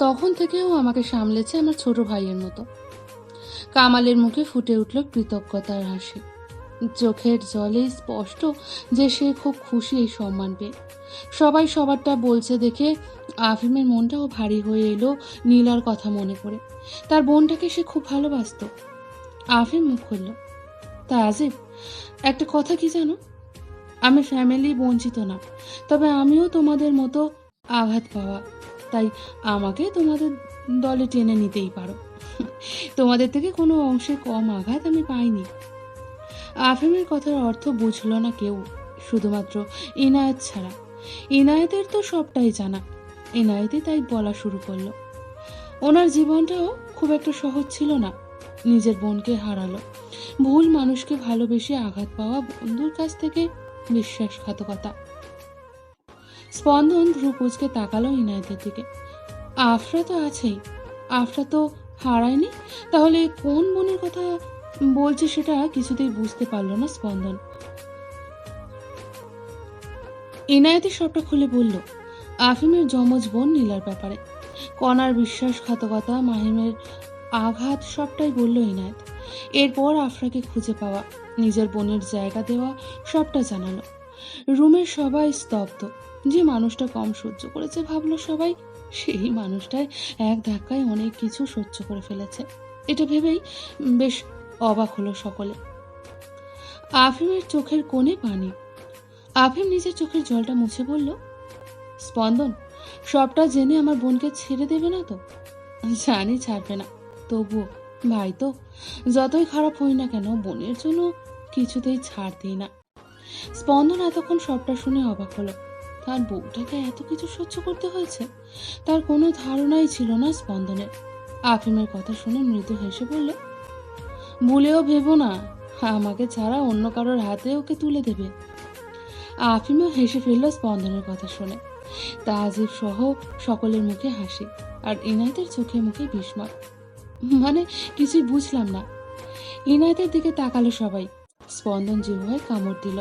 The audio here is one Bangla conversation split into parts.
তখন থেকেও আমাকে সামলেছে আমার ছোট ভাইয়ের মতো। কামালের মুখে ফুটে উঠল কৃতজ্ঞতার হাসি। চোখের জলে স্পষ্ট যে সে খুব খুশি এই সম্মান পেয়ে। সবাই সবারটা বলছে দেখে আফিমের মনটাও ভারী হয়ে এলো নীলার কথা মনে করে। তার বোনটাকে সে খুব ভালোবাসতো। আফিম মুখ খুলল। তা আজিব, একটা কথা কি জানো, আমি ফ্যামিলি বঞ্চিত না, তবে আমিও তোমাদের মতো আঘাত পাওয়া, তাই আমাকে তোমাদের দলে টেনে নিতেই পারো। তোমাদের থেকে কোনো অংশে কম আঘাত আমি পাইনি। আফিমের কথার অর্থ বুঝল না কেউ, শুধুমাত্র ইনায়েত ছাড়া। ইনায়েতের তো সবটাই জানা। ইনায়েতই তাই বলা শুরু করলো। ওনার জীবনটাও খুব একটা সহজ ছিল না। নিজের বোনকে হারালো, ভুল মানুষকে ভালোবেসে আঘাত পাওয়া বন্ধুর কাছ থেকে বিশ্বাসঘাতকতা। স্পন্দন ভ্রুকুচকে তাকালো ইনায়েতের দিকে। আফরা তো আছেই, আফরা তো হারায়নি, তাহলে কোন বোনের কথা বলছে সেটা কিছুতেই বুঝতে পারল না স্পন্দন। ইনায়েতি সবটা খুলে বলল আফিমের যমজ বোন নীলার ব্যাপারে। কণার বিশ্বাসঘাতকতা, মাহিমের আঘাত সবটাই বলল ইনায়েত। এরপর আফরাকে খুঁজে পাওয়া, নিজের বোনের জায়গা দেওয়া, সবটা জানালো। রুমের সবাই স্তব্ধ। যে মানুষটা কম সহ্য করেছে ভাবলো সবাই, সেই মানুষটাই এক ধাক্কায় অনেক কিছু সহ্য করে ফেলেছে। এটা ভেবেই বেশ অবাক হলো সকলে। আফিমের চোখের কোণে পানি। আফিম নিজের চোখের জলটা মুছে বলল, স্পন্দন, সবটা জেনে আমার বোনকে ছেড়ে দেবে না তো? জানি ছাড়বে না, তবুও ভাই তো, যতই খারাপ হই না কেন বোনের জন্য কিছুতেই ছাড় দিই না। স্পন্দন এতক্ষণ সবটা শুনে অবাক হলো। তার বউটাকে এত কিছু সহ্য করতে হয়েছে, তার কোনো ধারণাই ছিল না স্পন্দনের। আফিমের কথা শুনে মৃদু হেসে বলল, ভুলেও ভেবো না আমাকে ছাড়া অন্য কারোর হাতে ওকে তুলে দেবে। আফিমও হেসে ফেলল স্পন্দনের কথা শুনে। তাজিব সহ সকলের মুখে হাসি, আর ইনায়েতের চোখে মুখে বিস্ময়। মানে কিছুই বুঝলাম না। ইনায়েতের দিকে তাকালো সবাই। স্পন্দন জিহ্বায় কামড় দিল,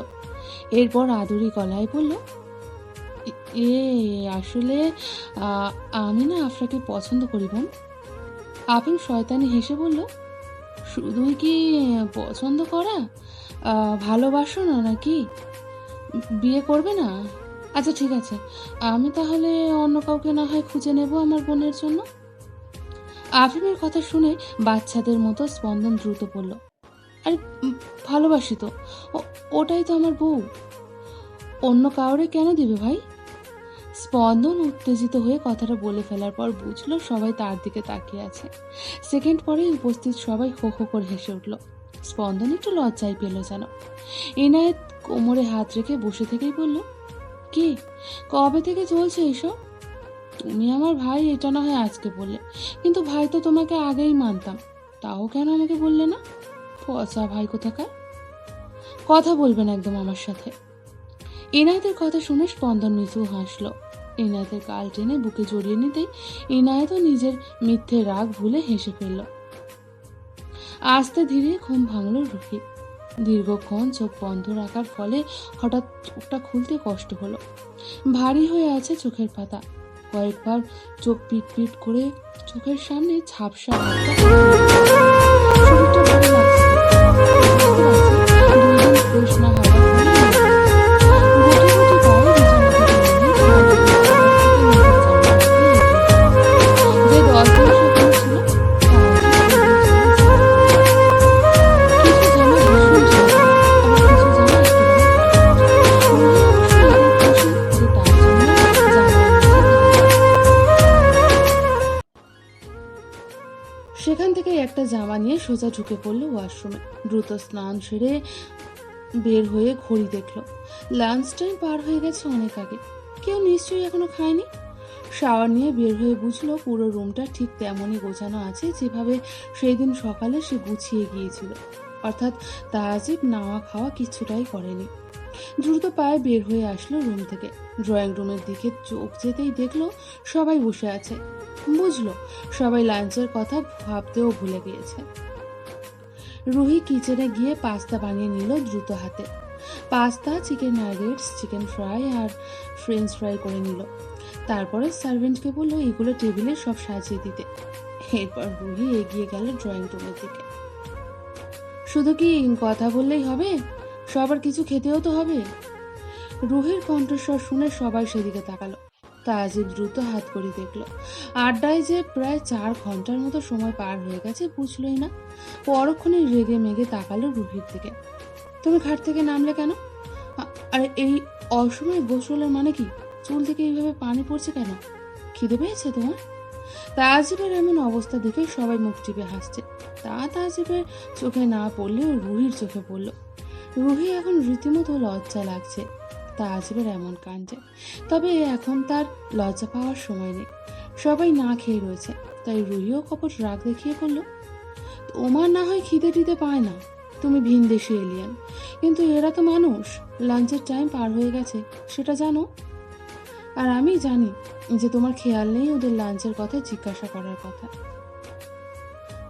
এরপর আদুরি গলায় বলল, এ আসলে আমি না আফরাকে পছন্দ করি বোন। আফিম শয়তানি হেসে বলল, শুধুই কি পছন্দ করা, ভালোবাসো না নাকি? বিয়ে করবে না? আচ্ছা ঠিক আছে, আমি তাহলে অন্য কাউকে না হয় খুঁজে নেব আমার বোনের জন্য। আফিমের কথা শুনে বাচ্চাদের মতো স্পন্দন দ্রুত পড়ল, আরে ভালোবাসি তো, ওটাই তো আমার বউ, অন্য কাউরে কেন দিবে ভাই? স্পন্দন উত্তেজিত হয়ে কথাটা বলে ফেলার পর বুঝলো সবাই তার দিকে তাকিয়ে আছে। সেকেন্ড পরেই উপস্থিত সবাই হো হো করে হেসে উঠল। স্পন্দন একটু লজ্জায় পেল যেন। ইনায়েত কোমরে হাত রেখে বসে থেকেই বলল, কি কবে থেকে চলছে এইসব? তুমি আমার ভাই এটা না হয় আজকে বললে, কিন্তু ভাই তো তোমাকে আগেই মানতাম, তাও কেন আমাকে বললে না? পচা ভাই কোথাকার। কথা বলবেন একদম আমার সাথে। ইনায়েতের কথা শুনে স্পন্দন মৃদু হাসলো। ইনায়েতের গাল টেনে বুকে জড়িয়ে নিতেই ইনায়েতও নিজের মিথ্যে রাগ ভুলে হেসে ফেলল। আস্তে ধীরে ঘুম ভাঙল রুহি। দীর্ঘক্ষণ চোখ বন্ধ রাখার ফলে হঠাৎ চোখটা খুলতে কষ্ট হলো। ভারী হয়ে আছে চোখের পাতা। কয়েকবার চোখ পিট পিট করে চোখের সামনে ঝাপসা হাতটা শরীরটা ভালো লাগছে। বুঝতে পারছি 2 দিন ফ্রেশ না হওয়ার ফলে গুটি গুটি পায়ে বিছানা থেকে নেমে সোজা যে দলগুলো সেখানে ছিল সেখান থেকে একটা জামা নিয়ে সোজা ঢুকে পড়ল ওয়াশরুমে। দ্রুত স্নান সেরে বের হয়ে ঘড়ি দেখলো, লাঞ্চ টাইম পার হয়ে গেছে অনেক আগে। কেউ নিশ্চয়ই এখনো খায়নি। শাওয়ার নিয়ে বের হয়ে বুঝলো পুরো রুমটা ঠিক তেমনই গোছানো আছে যেভাবে সেই দিন সকালে সে গুছিয়ে গিয়েছিল, অর্থাৎ তাজিব নাওয়া খাওয়া কিছুটাই করেনি। দ্রুত পায়ে বের হয়ে আসলো রুম থেকে। ড্রয়িং রুমের দিকে চোখ যেতেই দেখলো সবাই বসে আছে। বুঝলো সবাই লাঞ্চের কথা ভাবতেও ভুলে গিয়েছে। রুহি কিচেনে গিয়ে পাস্তা বানিয়ে নিল দ্রুত হাতে। Pasta, chicken nuggets, chicken fry আর ফ্রেঞ্চ ফ্রাই করে নিল। তারপরে সার্ভেন্টকে বললো এগুলো টেবিলে সব সাজিয়ে দিতে। এরপর রুহি এগিয়ে গেল ড্রয়িং রুমের দিকে। শুধু কি কথা বললেই হবে? সবার কিছু খেতেও তো হবে। রুহির কণ্ঠস্বর শুনে সবাই সেদিকে তাকালো। তাজিব দ্রুত হাত করি দেখলো। আড্ডায় যে প্রায় 4 ঘন্টার মতো সময় পার হয়ে গেছে বুঝলোই না। পরক্ষণে রেগে মেগে তাকালো রুহির দিকে। তুমি খাট থেকে নামলে কেন? আরে এই অসময়ে গোসলের মানে কি? চুল থেকে এইভাবে পানি পড়ছে কেন? খিদে পেয়েছে তোমার? তাজিবের এমন অবস্থা দেখে সবাই মুখ টিপে হাসছে। তাজিবের চোখে না পড়লেও রুহির চোখে পড়ল। রুহি এখন রীতিমতো লজ্জা লাগছে তাজিবের এমন কাণ্ডে। তবে এখন তার লজ্জা পাওয়ার সময় নেই। সবাই না খেয়ে রয়েছে, তাই রুহিও কপট রাগ দেখিয়ে বলল, তোমার না হয় খিদে টিদে পায় না, তুমি ভিনদেশি এলিয়েন, কিন্তু এরা তো মানুষ। লাঞ্চের টাইম পার হয়ে গেছে, সেটা জানো। আর আমি জানি যে তোমার খেয়াল নেই ওদের লাঞ্চের কথা জিজ্ঞাসা করার কথা।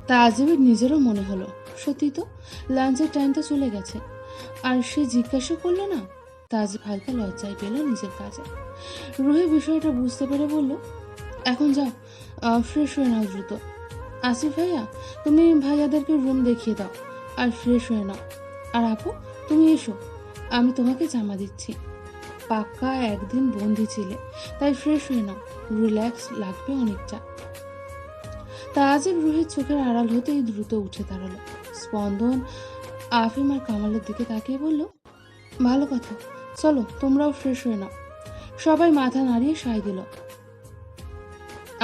তাজিবের নিজেরও মনে হলো সত্যি তো, লাঞ্চের টাইম তো চলে গেছে, আর সে জিজ্ঞাসা করলো না। তাজিব হালকা লজ্জায় পেল নিজের কাজে। রুহি বিষয়টা বুঝতে পেরে বলল, এখন যাও, ফ্রেশ হয়ে নাও দ্রুত। আসিফ ভাইয়া, তুমি ভাইয়াদেরকে রুম দেখিয়ে দাও আর ফ্রেশ হয়ে নাও। আর আপু, তুমি এসো, আমি তোমাকে জামা দিচ্ছি। পাক্কা একদিন বন্দি ছিলে, তাই ফ্রেশ হয়ে নাও, রিল্যাক্স লাগবে অনেকটা। তাজিব রুহির চোখের আড়াল হতেই দ্রুত উঠে দাঁড়ালো। স্পন্দন, আফিম আর কামালের দিকে তাকিয়ে বলল, ভালো কথা, চলো তোমরাও ফ্রেশ হয়ে নাও। সবাই মাথা নাড়িয়ে সায় দিল।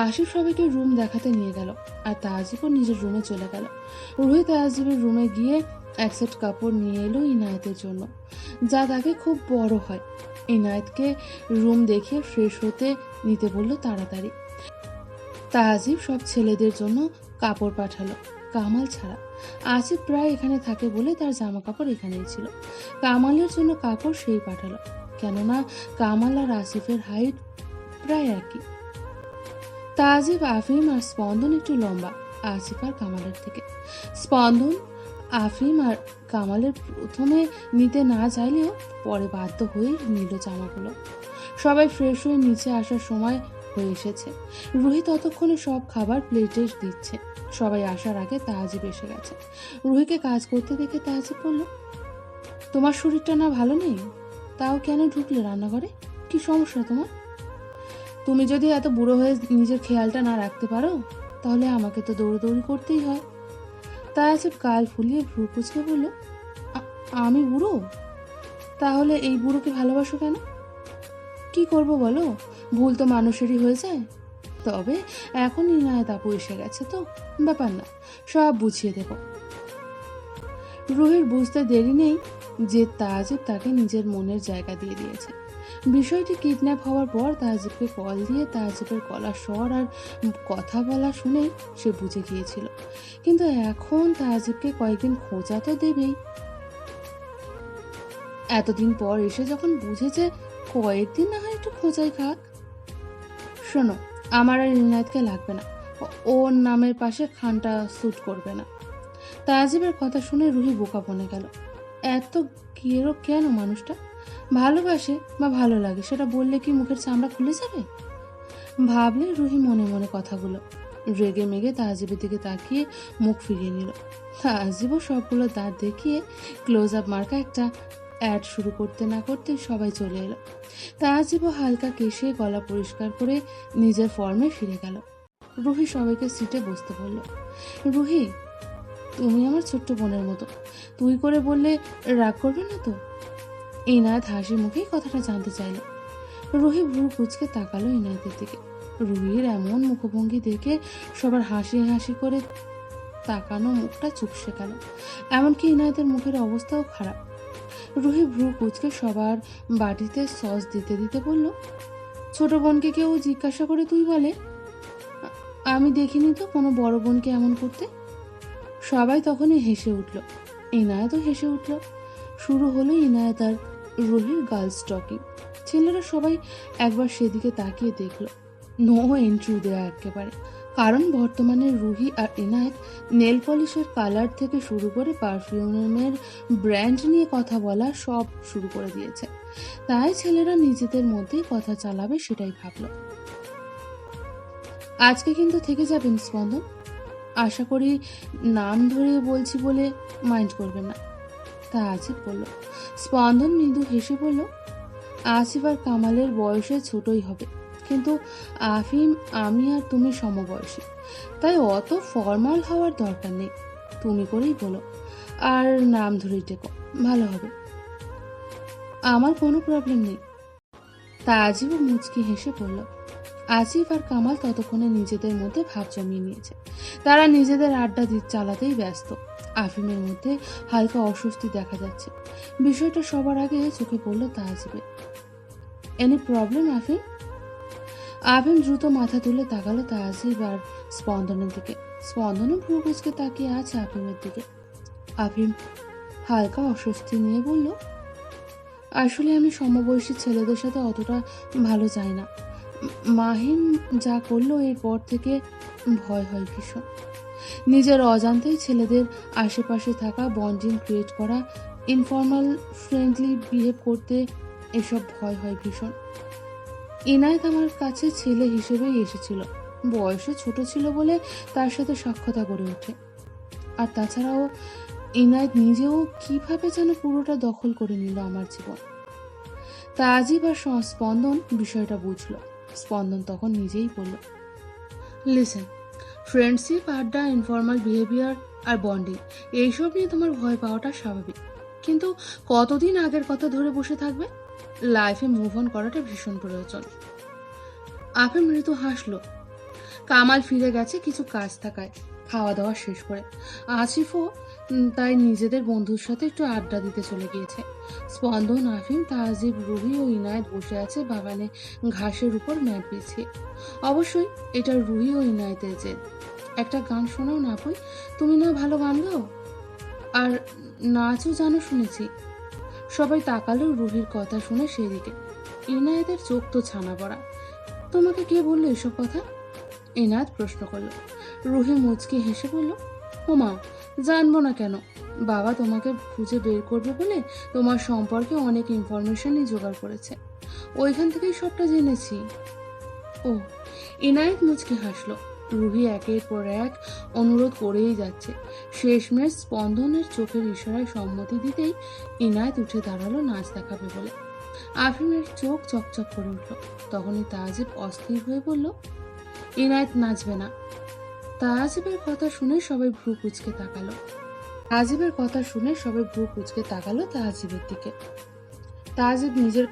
আশিফ সবাইকে রুম দেখাতে নিয়ে গেল, আর তাজিবও নিজের রুমে চলে গেল। রুহি তাজিবের রুমে গিয়ে এক সেট কাপড় নিয়ে এলো ইনায়েতের জন্য, যা তাকে খুব বড় হয়। ইনায়েতকে রুম দেখে ফ্রেশ হতে নিতে বলল তাড়াতাড়ি। তাজিব সব ছেলেদের জন্য কাপড় পাঠালো, কামাল ছাড়া। আসিফ প্রায় এখানে থাকে বলে তার জামা কাপড় এখানেই ছিল। কামালের জন্য কাপড় সেই পাঠালো, কেননা কামাল আর আসিফের হাইট প্রায় একই। তাজিব, আফিম আর স্পন্দন একটু লম্বা আসিফ আর কামালের থেকে। স্পন্দন, আফিম আর কামালের প্রথমে নিতে না চাইলেও পরে বাধ্য হয়ে নিল জামাগুলো। সবাই ফ্রেশ হয়ে নিচে আসার সময় হয়ে এসেছে। রুহি ততক্ষণে সব খাবার প্লেটে দিচ্ছে। সবাই আসার আগে তাজিব এসে গেছে। রুহিকে কাজ করতে দেখে তাজিব বলল, তোমার শরীরটা না ভালো নেই, তাও কেন ঢুকলে রান্নাঘরে? কি সমস্যা তোমার? তুমি যদি এত বুড়ো হয়ে নিজের খেয়ালটা না রাখতে পারো, তাহলে আমাকে তো দৌড়দৌড়ি করতেই হয়। তাজিব গাল ফুলিয়ে ভ্রু কুচকে বলল, আমি বুড়ো? তাহলে এই বুড়োকে ভালোবাসো কেন? কি করব বলো, ভুল তো মানুষেরই হয়ে যায়। তবে এখন ইনায়েত আপু এসে গেছে তো, ব্যাপার না, সব বুঝিয়ে দেব। রুহির বুঝতে দেরি নেই যে তাজিব তাকে নিজের মনের জায়গা দিয়ে দিয়েছে। বিষয়টি কিডন্যাপ হওয়ার পর তাজিবকে কল দিয়ে তাজিবের গলার স্বর আর কথা বলা শুনেই সে বুঝে গিয়েছিল। কিন্তু এখন তাজিবকে কয়েকদিন খোঁজা তো দেবেই। এতদিন পর এসে যখন বুঝেছে, কয়েকদিন না হয় একটু খোঁজাই খাক। শোনো, আমার আর ইনায়েতকে লাগবে না, ওর নামের পাশে খানটা স্যুট করবে না। তাজিবের কথা শুনে রুহি বোকা বনে গেল। এত গেরো কেন মানুষটা? ভালোবাসে বা ভালো লাগে সেটা বললে কি মুখের চামড়া খুলে যাবে? ভাবলে রুহি মনে মনে কথাগুলো। রেগে মেগে তাজিবের দিকে তাকিয়ে মুখ ফিরিয়ে নিল। তাজিবও সবগুলো দাঁত দেখিয়ে ক্লোজ আপ মার্কা একটা অ্যাড শুরু করতে না করতে সবাই চলে এলো। তাজিবও হালকা কেশে গলা পরিষ্কার করে নিজের ফর্মে ফিরে গেল। রুহি সবাইকে সিটে বসতে বলল। রুহি, তুমি আমার ছোট্ট বোনের মতো, তুই করে বললে রাগ করবে না তো? ইনায়েত হাসি মুখেই কথাটা জানতে চাইল। রুহি ভ্রু কুচকে তাকালো ইনায়েতের দিকে। রুহির এমন মুখভঙ্গি দেখে সবার হাসি হাসি করে তাকানো মুখটা চুপসে গেল। এমনকি ইনায়েতের মুখের অবস্থাও খারাপ। রুহি ভ্রু কুচকে সবার বাটিতে সস দিতে দিতে বলল, ছোট বোনকে কেউ জিজ্ঞাসা করে তুই বলে? আমি দেখিনি তো কোনো বড় বোনকে এমন করতে। সবাই তখনই হেসে উঠল। ইনায়েতও হেসে উঠল। শুরু হলো ইনায়েত আর রুহির গার্লস টকিং। ছেলেরা সবাই একবার সেদিকে তাকিয়ে দেখল। নো এন্ট্রি দেয়া একেবারে, কারণ বর্তমানে রুহি আর ইনায়েত নেল পলিশের কালার থেকে শুরু করে পারফিউমের ব্র্যান্ড নিয়ে কথা বলা সব শুরু করে দিয়েছে। তাই ছেলেরা নিজেদের মধ্যেই কথা চালাবে সেটাই ভাবলো। আজকে কিন্তু থেকে যাবেন স্পন্দন। আশা করি নাম ধরে বলছি বলে মাইন্ড করবেন না। তা আজিব বলল। স্পন্দন মৃদু হেসে বলল, আসিফ আর কামালের বয়সে ছোটই হবে, কিন্তু আফিম, আমি আর তুমি সমবয়সী, তাই অত ফর্মাল হওয়ার দরকার নেই। তুমি করেই বলো, আর নাম ধরেই টেকো, ভালো হবে। আমার কোনো প্রবলেম নেই। তা আজিবও মুচকি হেসে বলল। আসিফ আর কামাল ততক্ষণে নিজেদের মধ্যে ভাব জমিয়ে নিয়েছে। তারা নিজেদের আড্ডা চালাতেই ব্যস্ত। আফিমের মধ্যে হালকা অস্বস্তি দেখা যাচ্ছে। বিষয়টা সবার আগে চোখে পড়ল তাজিবের। এনি প্রবলেম আফিম? আফিম দ্রুত মাথা তুলে তাকালো তাজিব আর স্পন্দনের দিকে। স্পন্দনও ভ্রু কুঁচকে তাকিয়ে আছে আফিমের দিকে। আফিম হালকা অস্বস্তি নিয়ে বলল, আসলে আমি সমবয়সী ছেলেদের সাথে অতটা ভালো যাই না। মাহিম যা করলো এরপর থেকে ভয় হয় ভীষণ। নিজের অজান্তেই ছেলেদের আশেপাশে থাকা, বন্ডিং ক্রিয়েট করা, ইনফর্মাল ফ্রেন্ডলি বিহেভ করতে, এসব ভয় হয় ভীষণ। ইনায়েত আমার কাছে ছেলে হিসেবেই এসেছিল। বয়সে ছোট ছিল বলে তার সাথে সখ্যতা গড়ে ওঠে। আর তাছাড়াও ইনায়েত নিজেও কিভাবে যেন পুরোটা দখল করে নিল আমার জীবন। তাজিব আর স্পন্দন বিষয়টা বুঝলো। স্পন্দন তখন নিজেই বলল, লিসেন, ফ্রেন্ডশিপ, আড্ডা, ইনফর্মাল বিহেভিয়ার আর বন্ডিং, এইসব নিয়ে তোমার ভয় পাওয়াটা স্বাভাবিক। কিন্তু কতদিন আগের কথা ধরে বসে থাকবে? লাইফে মুভ অন করাটা ভীষণ প্রয়োজন। আপে মৃদু হাসলো। কামাল ফিরে গেছে কিছু কাজ থাকায়, খাওয়া দাওয়া শেষ করে। আসিফও তাই নিজেদের বন্ধুর সাথে একটু আড্ডা দিতে চলে গিয়েছে। স্পন্দন, আফিম, তাজিব, রুহি ও ইনায়েত বসে আছে বাগানে ঘাসের উপর ম্যাট বিছিয়ে। অবশ্যই এটা রুহি ও ইনায়েতের জেদ। একটা গান শোনাও না বই, তুমি না ভালো গান গাও, আর নাচও জানো শুনেছি। সবাই তাকালো রুহির কথা শুনে সেদিকে। ইনায়েতের চোখ তো ছানা পড়া। তোমাকে কে বললো এসব কথা? ইনায়েত প্রশ্ন করল। রুহি মুচকি হেসে বলল, ওমা, জানবো না কেন? বাবা তোমাকে খুঁজে বের করবে বলে তোমার সম্পর্কে অনেক ইনফরমেশনই জোগাড় করেছে, ওইখান থেকেই সবটা জেনেছি। ও, ইনায়েত মুচকি হাসলো। রুহি একের পর এক অনুরোধ করেই যাচ্ছে। শেষমেশ স্পন্দনের চোখের ইশারায় সম্মতি দিতেই ইনায়েত উঠে দাঁড়ালো নাচ দেখাবে বলে। আফিমের চোখ চকচক করে উঠল। তখনই তাজিব অস্থির হয়ে বলল, ইনায়েত নাচবে না। তাজিবের কথা শুনে সবাই ভ্রু কুঁচকে তাকালো। তাজিবের দিকে। তাজিব নিজের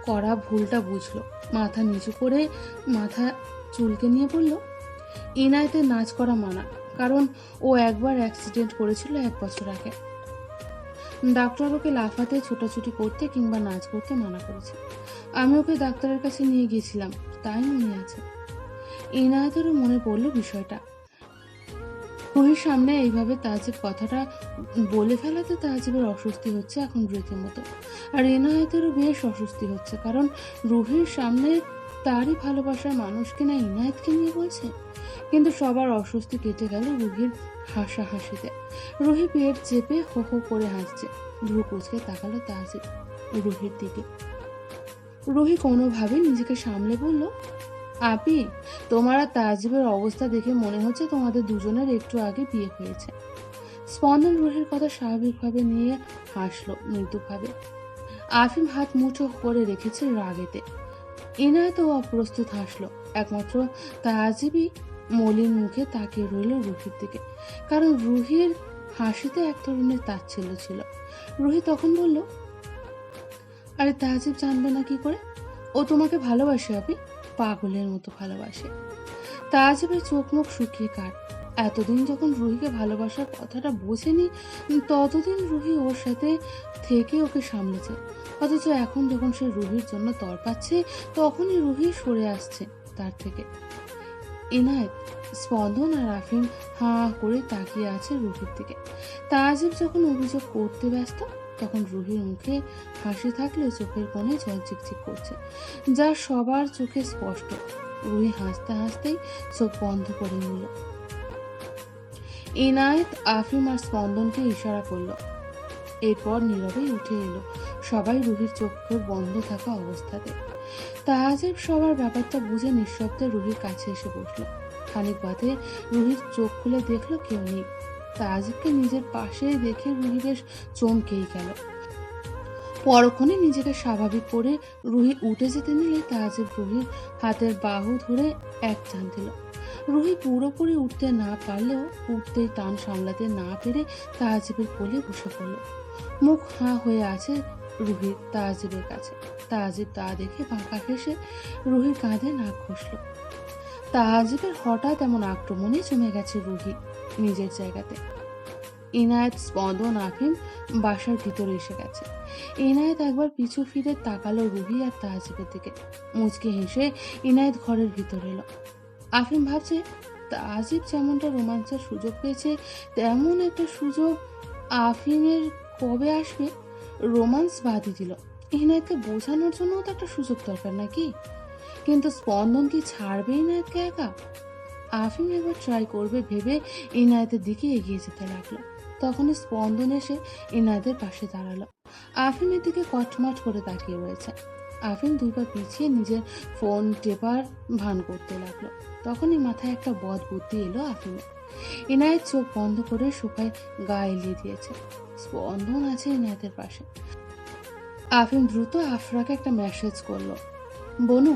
করা ভুলটা বুঝলো। মাথা নিচু করে মাথা চুলকে নিয়ে বলল, ইনায়েতের নাচ করা মানা, কারণ ও একবার অ্যাক্সিডেন্ট করেছিল 1 বছর আগে। ডাক্তার ওকে লাফাতে, ছোটাছুটি করতে কিংবা নাচ করতে মানা করেছে। আমি ওকে ডাক্তারের কাছে নিয়ে গিয়েছিলাম, তাই মনে আছে। ইনায়েতেরও মনে পড়লো বিষয়টা। রুহির সামনে এইভাবে তাজিব কথাটা বলে ফেলাতে তাজিবের অস্বস্তি হচ্ছে এখন রীতিমতো। আর ইনায়েতেরও বেশ অস্বস্তি হচ্ছে, কারণ রুহির সামনে তারই ভালোবাসার মানুষকে না ইনায়েতকে নিয়ে বলছে। কিন্তু সবার অস্বস্তি কেটে গেল রুহির হাসাহাসিতে। রুহি পেট চেপে হো হো করে হাসছে। ভ্রু কুচকে তাকালো তাজিব রুহির দিকে। রুহি কোনোভাবে নিজেকে সামলে বলল, আপি, তোমার আর তাজিবের অবস্থা দেখে মনে হচ্ছে তোমাদের দুজনের একটু আগে বিয়ে হয়েছে। স্পন্দন রুহির কথা স্বাভাবিকভাবে নিয়ে হাসলো মৃদুভাবে। আফিম হাত মুঠো করে রেখেছে রাগেতে। ইনায়েত অপ্রস্তুত হাসলো। একমাত্র তাজিবই মলিন মুখে তাকিয়ে রইল রুহির দিকে, কারণ রুহির হাসিতে এক ধরনের তাচ্ছিল্য ছিল। রুহি তখন বলল, আরে তাজিব জানবে না কি করে? ও তোমাকে ভালোবাসে আপি, পাগলের মতো ভালোবাসে। তাজিবের চোখ মুখ শুকিয়ে কাট। এতদিন যখন রুহিকে ভালোবাসার কথাটা বোঝেনি, ততদিন রুহি ওর সাথে থেকে ওকে সামলেছে। অথচ এখন যখন সে রুহির জন্য তড়পাচ্ছে, তখনই রুহি সরে আসছে তার থেকে। ইনায়েত, স্পন্দন আর আফিম হাঁ করে তাকিয়ে আছে রুহির দিকে। তাজিব যখন অভিযোগ করতে ব্যস্ত, তখন রুহির মুখে হাসি থাকলেও চোখের কোণে জল চিকচিক করছে, যা সবার চোখে স্পষ্ট। রুহি হাসতে হাসতেই চোখ বন্ধ করে নিল। ইনায়েত আফিম আর স্পন্দনকে ইশারা করলো। এরপর নীরবেই উঠে এলো সবাই রুহির চোখে বন্ধ থাকা অবস্থাতে। তাজিব সবার ব্যাপারটা বুঝে নিঃশব্দে রুহির কাছে এসে বসলো। খানিক বাদে রুহির চোখ খুলে দেখলো কেউ নেই। তাজিবকে নিজের পাশে দেখে রুহি বেশ চমকেই গেল। পরক্ষণে নিজেকে স্বাভাবিক করে রুহি উঠে যেতে নিলে তাজিব রুহির হাতের বাহু ধরে এক টান দিল। রুহি পুরোপুরি উঠতে না পারলেও উঠতেই টান সামলাতে না পেরে তাজিবের কোলে বসে পড়ল। মুখ হাঁ হয়ে আছে রুহির তাজিবের কাছে। তাজিব তা দেখে বাঁকা হেসে রুহির কাঁধে নাক ঘষল। তাজিবের হঠাৎ এমন আক্রমণে জমে গেছে রুহি নিজের জায়গাতে। ইনায়েত, স্পন্দন, আফিম বাসার ভিতরে এসে গেছে। ইনায়েত একবার পিছু ফিরে তাকালো রুহি আর তাজিবের দিকে। মুচকি হেসে ইনায়েত ঘরের ভিতর এলো। আফিম ভাবছে তাজিব যেমনটা রোমাঞ্চের সুযোগ পেয়েছে তেমন একটা সুযোগ আফিমের কবে আসবে। রোমান্স বাদই দিল, ইনায়েতকে বোঝানোর জন্য তো একটা সুযোগ দরকার নাকি? কিন্তু স্পন্দন কি ছাড়বে ইনায়েতকে একা? আফিম একবার ট্রাই করবে ভেবে ইনায়েতের দিকে এগিয়ে যেতে লাগলো। তখনই স্পন্দন এসে ইনায়েতের পাশে দাঁড়ালো। আফিমের দিকে কটমট করে তাকিয়ে রয়েছে। আফিম দুই পা পিছিয়ে নিজের ফোন টেপার ভান করতে লাগলো। তখনই মাথায় একটা বদ বুদ্ধি এলো আফিমের। ইনায়েত চোখ বন্ধ করে সোফায় গা এলিয়ে দিয়েছে। স্পন্দন আছে ইনায়েতের পাশে। আফিম দ্রুত আফরাকে একটা মেসেজ করলো, বনু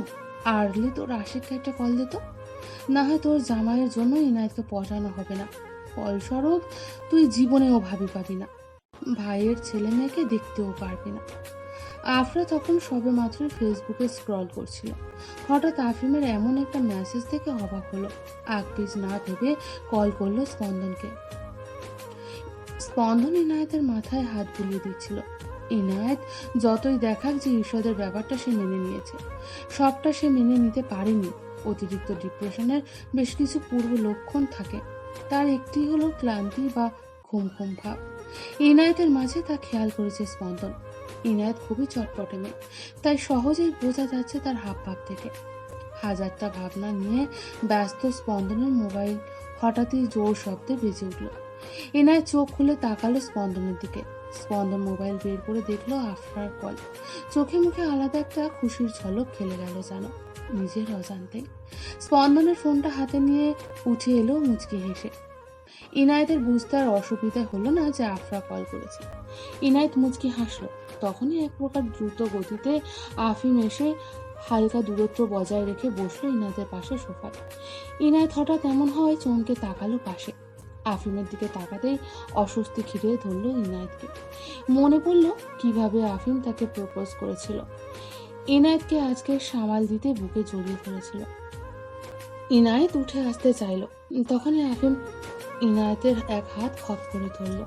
আর্লি তোর আশিককে একটা কল দিত, না হয় তোর জামাইয়ের জন্য ইনায়েতকে পটানো হবে না, ফলস্বরূপ তুই জীবনেও ভাবি পাবি না, ভাইয়ের ছেলে মেয়েকে দেখতেও পারবি না। আফরা তখন সবে মাত্র ফেসবুকে স্ক্রল করছিল। হঠাৎ আফিমের এমন একটা মেসেজ দেখে অবাক হলো। আগপিছ না ভেবে কল করলো স্পন্দনকে। স্পন্দন ইনায়েতের মাথায় হাত বুলিয়ে দিচ্ছিল। ইনায়েত যতই দেখাক যে ঈর্ষদের ব্যাপারটা সে মেনে নিয়েছে, সবটা সে মেনে নিতে পারেনি। অতিরিক্ত ডিপ্রেশনের বেশ কিছু পূর্ব লক্ষণ থাকে, তার একটি হলো ক্লান্তি বা ঘুম ঘুম ভাব। ইনায়েতের মাঝে তা খেয়াল করেছে স্পন্দন। ইনায়েত খুবই চটপটে মেয়ে, তাই সহজেই বোঝা যাচ্ছে তার হাব ভাব থেকে। হাজারটা ভাবনা নিয়ে ব্যস্ত স্পন্দনের মোবাইল হঠাৎই জোর শব্দে বেজে উঠল। ইনায়েত চোখ খুলে তাকালো স্পন্দনের দিকে। স্পন্দন মোবাইল বের করে দেখলো আফরার কল। চোখে মুখে আলাদা একটা খুশির ঝলক খেলে গেল যেন নিজের অজান্তেই। স্পন্দনের ফোনটা হাতে নিয়ে উঠে এলো মুচকি হেসে। ইনায়েতের বুঝতে আর অসুবিধা হলো না যে আফরা কল করেছে। ইনায়েত মুচকি হাসলো। তখনই এক প্রকার দ্রুত গতিতে আফিম এসে হালকা দূরত্ব বজায় রেখে বসলো ইনায়েতের পাশে সোফায়। ইনায়েত হঠাৎ এমন হয় চমকে তাকালো পাশে। আফিমের দিকে তাকাতেই অস্বস্তি ঘিরে ধরল ইনায়েতকে। মনে পড়ল কিভাবে আফিম তাকে প্রপোজ করেছিল। ইনায়েতকে আজকে সামাল দিতে বুকে জড়িয়ে ধরেছিল। ইনায়েত উঠে আসতে চাইল, তখনই আফিম ইনায়েতের এক হাত খপ করে ধরল।